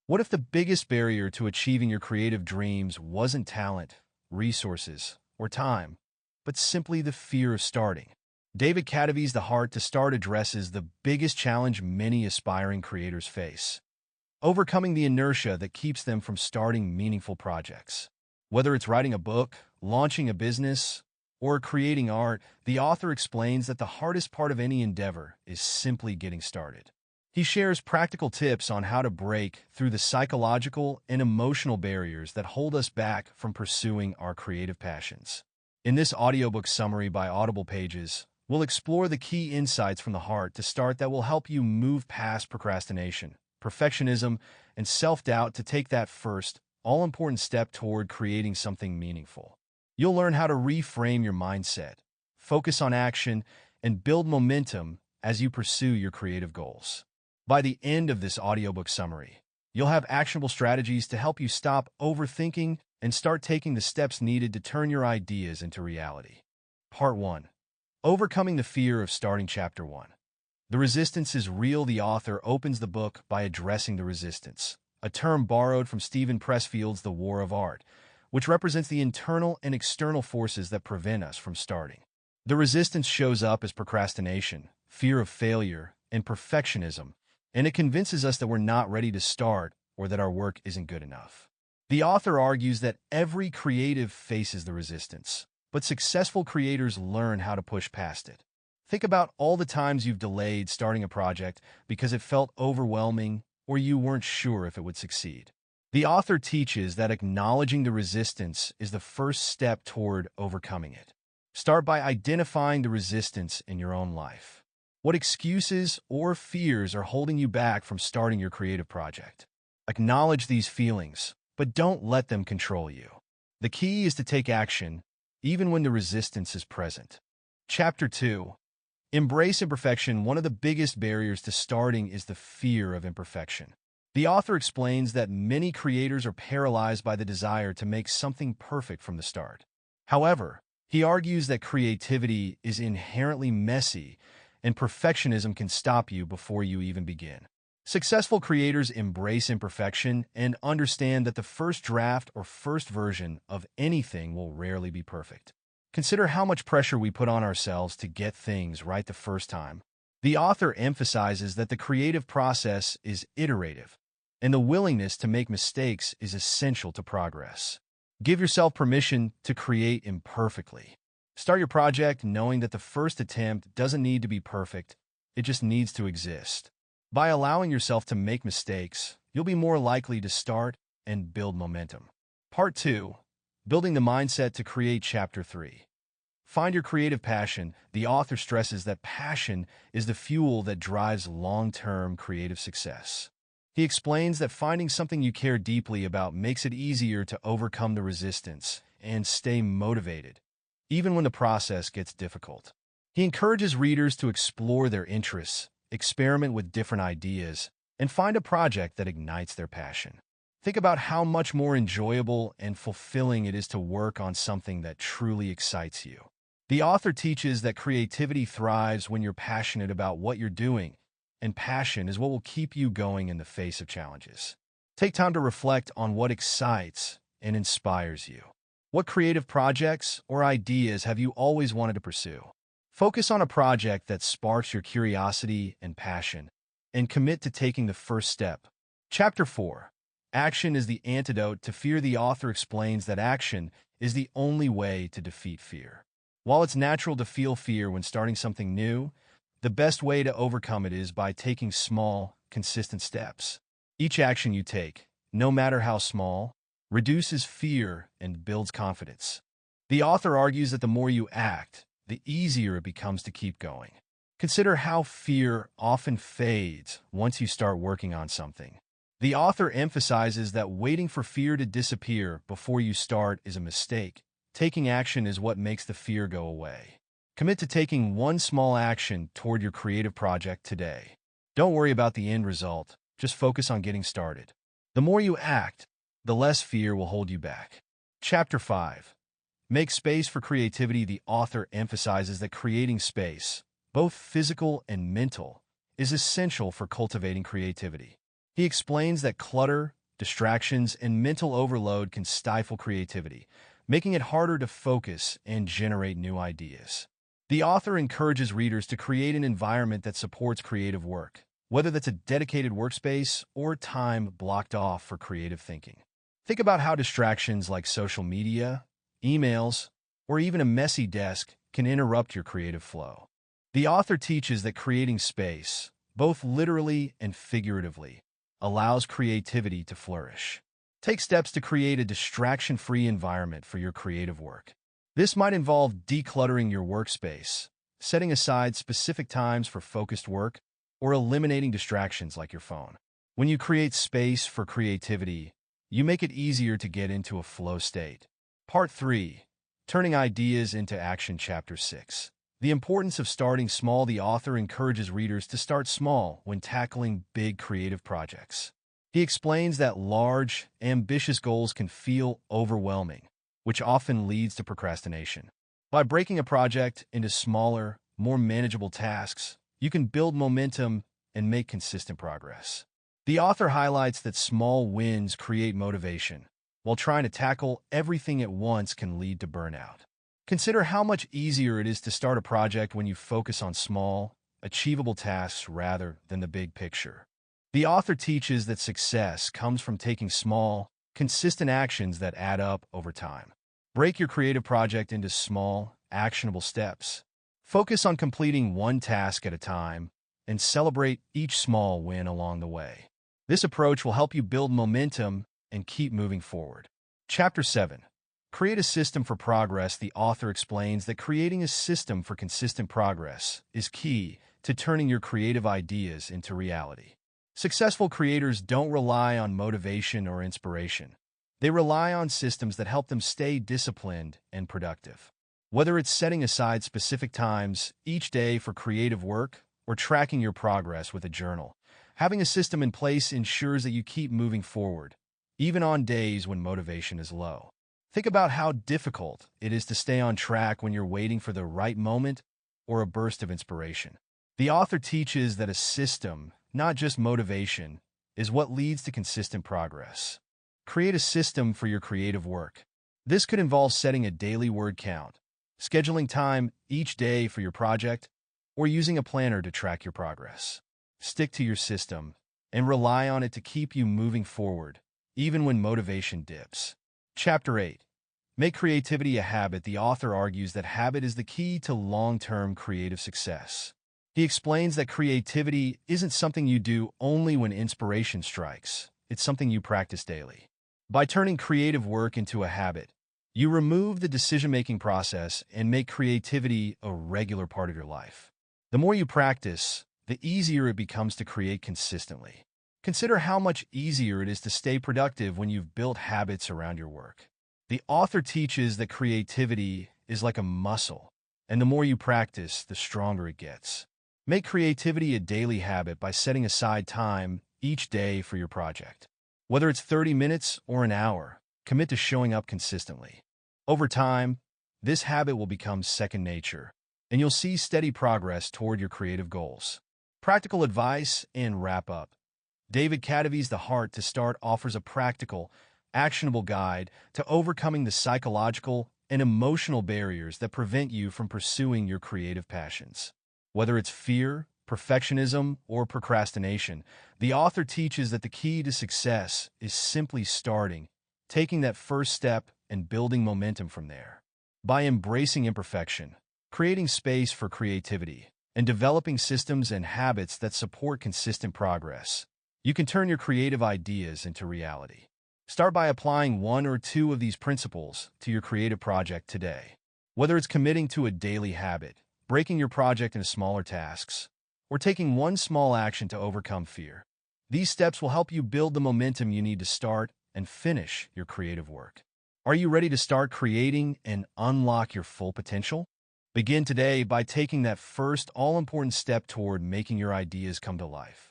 What if the biggest barrier to achieving your creative dreams wasn't talent, resources, or time, but simply the fear of starting? David Kadavy's The Heart to Start addresses the biggest challenge many aspiring creators face: overcoming the inertia that keeps them from starting meaningful projects. Whether it's writing a book, launching a business, or creating art, the author explains that the hardest part of any endeavor is simply getting started. He shares practical tips on how to break through the psychological and emotional barriers that hold us back from pursuing our creative passions. In this audiobook summary by AudiblePages, we'll explore the key insights from The Heart to Start that will help you move past procrastination, perfectionism, and self-doubt to take that first, all-important step toward creating something meaningful. You'll learn how to reframe your mindset, focus on action, and build momentum as you pursue your creative goals. By the end of this audiobook summary, you'll have actionable strategies to help you stop overthinking and start taking the steps needed to turn your ideas into reality. Part 1. Overcoming the fear of starting. Chapter 1. The resistance is real. The author opens the book by addressing the resistance, a term borrowed from Stephen Pressfield's The War of Art, which represents the internal and external forces that prevent us from starting. The resistance shows up as procrastination, fear of failure, and perfectionism, and it convinces us that we're not ready to start or that our work isn't good enough. The author argues that every creative faces the resistance, but successful creators learn how to push past it. Think about all the times you've delayed starting a project because it felt overwhelming or you weren't sure if it would succeed. The author teaches that acknowledging the resistance is the first step toward overcoming it. Start by identifying the resistance in your own life. What excuses or fears are holding you back from starting your creative project? Acknowledge these feelings, but don't let them control you. The key is to take action, even when the resistance is present. Chapter 2. Embrace imperfection. One of the biggest barriers to starting is the fear of imperfection. The author explains that many creators are paralyzed by the desire to make something perfect from the start. However, he argues that creativity is inherently messy, and perfectionism can stop you before you even begin. Successful creators embrace imperfection and understand that the first draft or first version of anything will rarely be perfect. Consider how much pressure we put on ourselves to get things right the first time. The author emphasizes that the creative process is iterative, and the willingness to make mistakes is essential to progress. Give yourself permission to create imperfectly. Start your project knowing that the first attempt doesn't need to be perfect, it just needs to exist. By allowing yourself to make mistakes, you'll be more likely to start and build momentum. Part 2. Building the mindset to create. Chapter 3. Find your creative passion. The author stresses that passion is the fuel that drives long-term creative success. He explains that finding something you care deeply about makes it easier to overcome the resistance and stay motivated, even when the process gets difficult. He encourages readers to explore their interests, experiment with different ideas, and find a project that ignites their passion. Think about how much more enjoyable and fulfilling it is to work on something that truly excites you. The author teaches that creativity thrives when you're passionate about what you're doing, and passion is what will keep you going in the face of challenges. Take time to reflect on what excites and inspires you. What creative projects or ideas have you always wanted to pursue? Focus on a project that sparks your curiosity and passion, and commit to taking the first step. Chapter 4. Action is the antidote to fear. The author explains that action is the only way to defeat fear. While it's natural to feel fear when starting something new, the best way to overcome it is by taking small, consistent steps. Each action you take, no matter how small, reduces fear and builds confidence. The author argues that the more you act, the easier it becomes to keep going. Consider how fear often fades once you start working on something. The author emphasizes that waiting for fear to disappear before you start is a mistake. Taking action is what makes the fear go away. Commit to taking one small action toward your creative project today. Don't worry about the end result, just focus on getting started. The more you act, the less fear will hold you back. Chapter 5. Make space for creativity. The author emphasizes that creating space, both physical and mental, is essential for cultivating creativity. He explains that clutter, distractions, and mental overload can stifle creativity, making it harder to focus and generate new ideas. The author encourages readers to create an environment that supports creative work, whether that's a dedicated workspace or time blocked off for creative thinking. Think about how distractions like social media, emails, or even a messy desk can interrupt your creative flow. The author teaches that creating space, both literally and figuratively, allows creativity to flourish. Take steps to create a distraction-free environment for your creative work. This might involve decluttering your workspace, setting aside specific times for focused work, or eliminating distractions like your phone. When you create space for creativity, you make it easier to get into a flow state. Part 3. Turning Ideas into Action. Chapter 6. The importance of starting small. The author encourages readers to start small when tackling big creative projects. He explains that large, ambitious goals can feel overwhelming, which often leads to procrastination. By breaking a project into smaller, more manageable tasks, you can build momentum and make consistent progress. The author highlights that small wins create motivation, while trying to tackle everything at once can lead to burnout. Consider how much easier it is to start a project when you focus on small, achievable tasks rather than the big picture. The author teaches that success comes from taking small, consistent actions that add up over time. Break your creative project into small, actionable steps. Focus on completing one task at a time and celebrate each small win along the way. This approach will help you build momentum and keep moving forward. Chapter 7. Create a system for progress. The author explains that creating a system for consistent progress is key to turning your creative ideas into reality. Successful creators don't rely on motivation or inspiration. They rely on systems that help them stay disciplined and productive. Whether it's setting aside specific times each day for creative work or tracking your progress with a journal, having a system in place ensures that you keep moving forward, even on days when motivation is low. Think about how difficult it is to stay on track when you're waiting for the right moment or a burst of inspiration. The author teaches that a system, not just motivation, is what leads to consistent progress. Create a system for your creative work. This could involve setting a daily word count, scheduling time each day for your project, or using a planner to track your progress. Stick to your system and rely on it to keep you moving forward, even when motivation dips. Chapter 8. Make creativity a habit. The author argues that habit is the key to long-term creative success. He explains that creativity isn't something you do only when inspiration strikes. It's something you practice daily. By turning creative work into a habit, you remove the decision-making process and make creativity a regular part of your life. The more you practice, the easier it becomes to create consistently. Consider how much easier it is to stay productive when you've built habits around your work. The author teaches that creativity is like a muscle, and the more you practice, the stronger it gets. Make creativity a daily habit by setting aside time each day for your project. Whether it's 30 minutes or an hour, commit to showing up consistently. Over time, this habit will become second nature, and you'll see steady progress toward your creative goals. Practical advice and wrap-up. David Kadavy's The Heart to Start offers a practical, actionable guide to overcoming the psychological and emotional barriers that prevent you from pursuing your creative passions. Whether it's fear, perfectionism, or procrastination, the author teaches that the key to success is simply starting, taking that first step, and building momentum from there. By embracing imperfection, creating space for creativity, and developing systems and habits that support consistent progress, you can turn your creative ideas into reality. Start by applying one or two of these principles to your creative project today. Whether it's committing to a daily habit, breaking your project into smaller tasks, or taking one small action to overcome fear, these steps will help you build the momentum you need to start and finish your creative work. Are you ready to start creating and unlock your full potential? Begin today by taking that first all-important step toward making your ideas come to life.